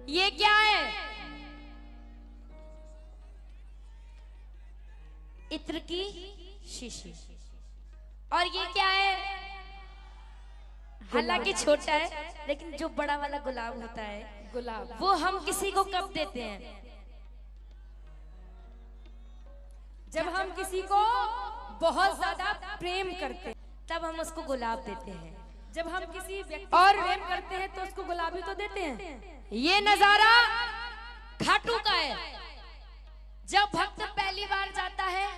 ये क्या है? इत्र की शीशी। और ये क्या है? हालांकि छोटा है लेकिन जो बड़ा वाला गुलाब होता है, गुलाब, वो हम किसी को कब देते हैं? जब हम किसी को बहुत ज्यादा प्रेम करते हैं तब हम उसको गुलाब देते हैं। जब हम किसी व्यक्ति और प्रेम करते हैं तो उसको गुलाब ही तो देते हैं। ये नजारा खाटू का है। जब भक्त पहली बार जाता है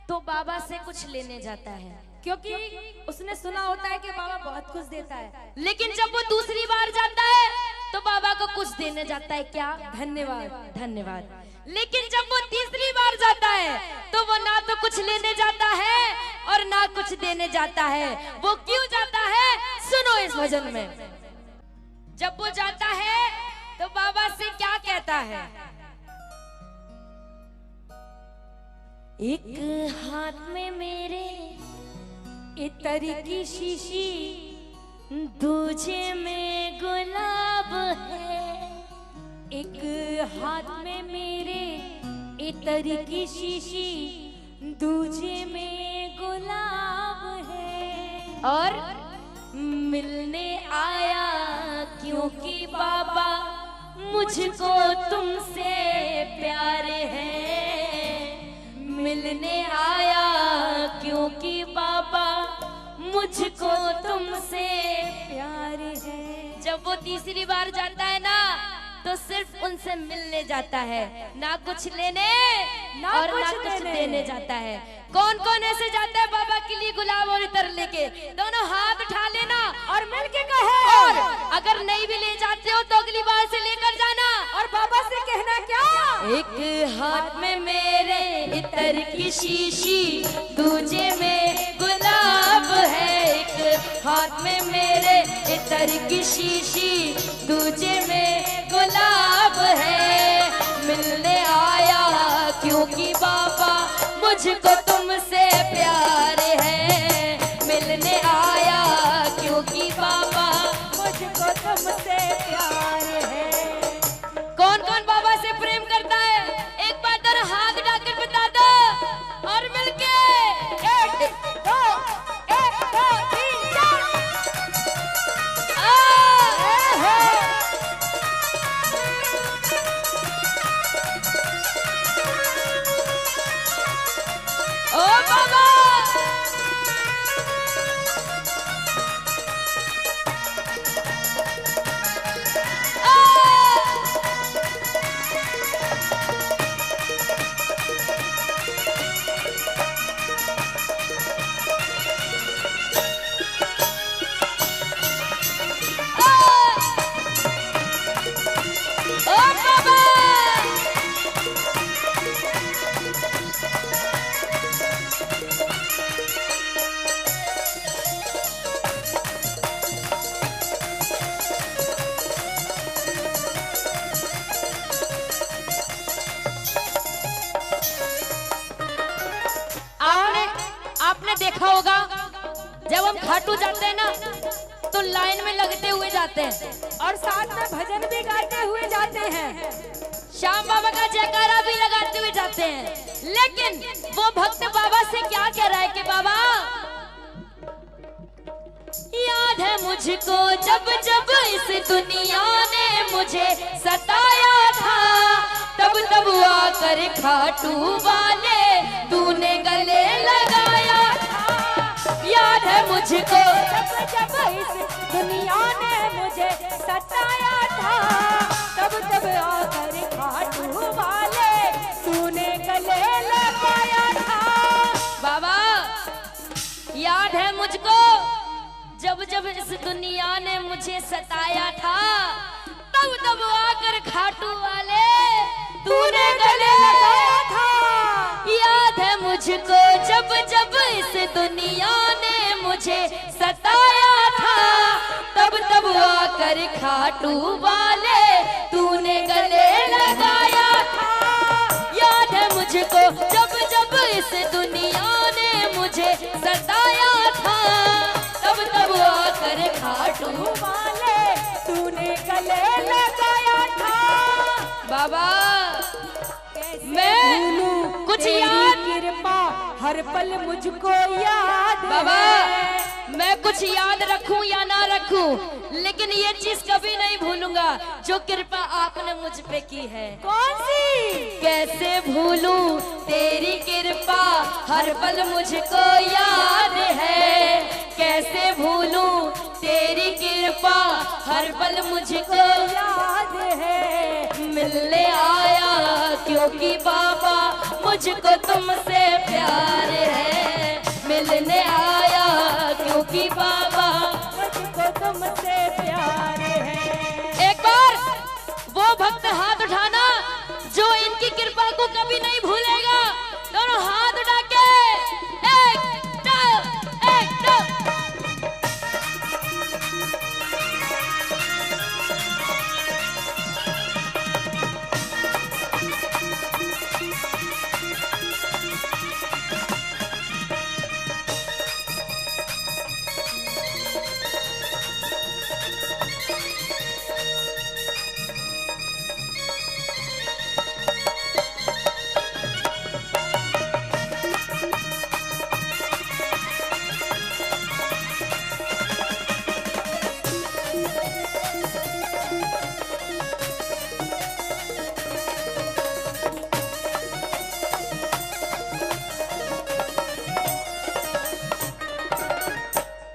तो बाबा से कुछ लेने जाता है, क्योंकि उसने सुना होता है कि बाबा बहुत कुछ देता है। लेकिन जब वो दूसरी बार जाता है तो बाबा को कुछ देने जाता है। क्या? धन्यवाद। धन्यवाद। लेकिन जब वो तीसरी बार जाता है तो वो ना तो कुछ लेने जाता है और ना कुछ देने जाता है। वो क्यों जाता है? सुनो इस भजन में। जब वो जाता है तो बाबा से क्या कहता है? एक हाथ में मेरे इत्र की शीशी, दूजे में गुलाब है। एक हाथ में मेरे इत्र की शीशी, दूजे में गुलाब है। और मिलने आया क्योंकि बाबा मुझको तुमसे प्यार है। मिलने आया क्योंकि बाबा मुझको तुमसे प्यार है। जब वो तीसरी बार जाता है ना तो सिर्फ उनसे मिलने जाता है, ना कुछ लेने और ना कुछ देने जाता है। कौन कौन ऐसे जाता है बाबा के लिए गुलाब और इत्र लेके? दोनों हाथ उठा लेना और मिलके कहे। और अगर नहीं भी ले जाते हो तो अगली बार से लेकर जाना। और बाबा से कहना क्या? एक हाथ में मेरे इत्र की शीशी, दूजे में गुलाब है। एक हाथ में मेरे इत्र की शीशी, दूजे में गुलाब है। मिलने आया क्योंकि बाबा मुझको तुमसे प्यार है। मिलने आया क्योंकि बाबा मुझको तुमसे प्यार है। कौन कौन बाबा से प्रेम करता है? एक बार जरा हाथ उठाकर बता दो और मिलके 1 2 3 4। ओ बाबा आपने देखा होगा जब हम खाटू जाते हैं ना तो लाइन में लगते हुए जाते हैं और साथ में भजन भी गाते हुए जाते हैं। श्याम बाबा का जयकारा भी लगाते हुए जाते हैं। लेकिन वो भक्त बाबा से क्या कह रहा है कि बाबा याद है मुझको जब जब इस दुनिया ने मुझे सताया था, तब तब आकर खाटू वाले तूने गले लगाया था। याद है मुझको जब जब इस दुनिया ने मुझे सताया था, तब तब आकर खाटू वाले तूने गले लगाया था। बाबा याद है मुझको जब जब इस दुनिया ने मुझे सताया था, तब तब आकर खाटू वाले तूने गले लगाया था। याद है मुझको जब जब इस दुनिया ने मुझे सताया था, तब तब आकर खाटू वाले तूने गले लगाया था। याद है मुझको जब जब इस दुनिया ने मुझे सताया था, तब तब आकर खाटू वाले तूने गले लगाया था। बाबा कैसे मैं भूलूं कुछ तेरी याद कृपा हर पल मुझको याद बाबा है। मैं कुछ याद रखूं या ना रखूं, लेकिन ये चीज कभी नहीं भूलूंगा जो कृपा आपने मुझ पे की है। कौन सी? कैसे भूलूं तेरी कृपा हर पल मुझको याद है। कैसे भूलूं तेरी कृपा हर पल मुझको याद है। मिलने आया क्योंकि बाबा मुझको तुमसे प्यार है। मिलने आया क्योंकि बाबा मुझको तुमसे प्यार है। एक बार वो भक्त हाथ उठाना जो इनकी कृपा को कभी नहीं भूलेगा। दोनों हाथ उठा के एक दो एक दो।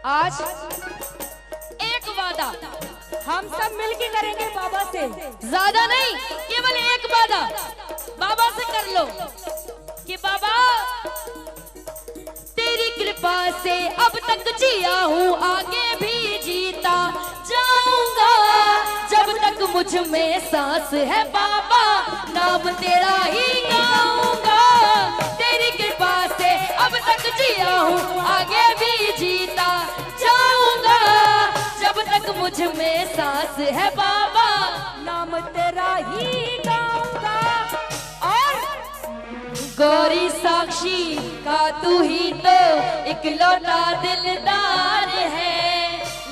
आज एक वादा हम सब मिलके करेंगे बाबा से। ज्यादा नहीं, केवल एक वादा बाबा से कर लो कि बाबा तेरी कृपा से अब तक जिया हूँ, आगे भी जीता जाऊंगा। जब तक मुझ में सांस है बाबा नाम तेरा ही गाऊंगा। तेरी कृपा से अब तक जिया हूँ, आगे भी जीता जाऊंगा। जब तक मुझ में सांस है बाबा नाम तेरा ही गाऊंगा। और गौरी साक्षी का तू ही तो इकलौता दिलदार है।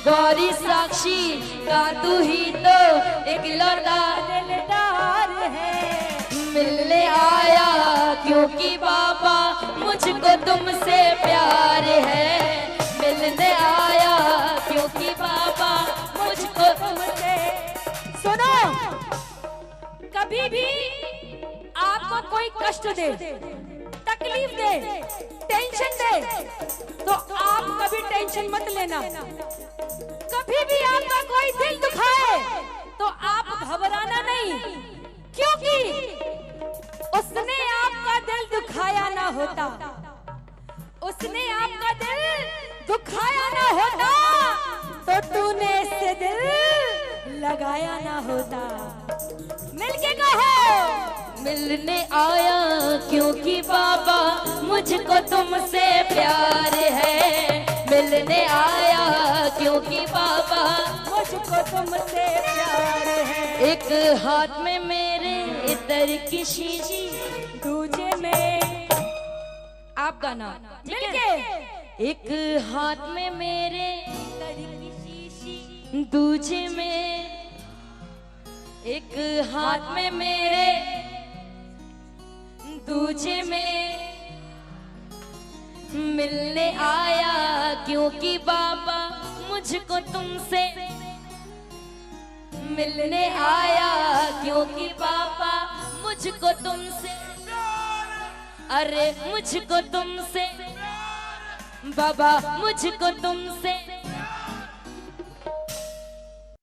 गौरी साक्षी का तू ही तो इकलौता दिलदार है। मिलने आया क्योंकि बाबा मुझको तुमसे प्यार है। मिलने आया क्योंकि बाबा मुझको तुमसे। सुनो, कभी भी आपको कोई कष्ट दे, तकलीफ दे, टेंशन दे, तो आप कभी टेंशन मत लेना। कभी भी आपका कोई दिल दुखाए तो आप घबराना नहीं, क्योंकि उसने आपका दिल दुखाया ना होता। उसने आपका दिल दुखाया ना होता तो तूने इससे दिल लगाया ना होता। मिलके कहो। मिलने आया क्योंकि बाबा मुझको तुमसे प्यार है। मिलने आया क्योंकि बाबा मुझको तुमसे प्यार है। एक हाथ में मेरे इधर की शीशी, दूजे में आप गाना मिलके। एक हाथ में मेरे की शीशी, दूजे में, एक हाथ में मेरे दूजे में। मिलने आया क्योंकि बाबा मुझको तुमसे। मिलने आया क्योंकि बाबा मुझको तुमसे। अरे मुझको तुमसे बाबा, मुझको तुमसे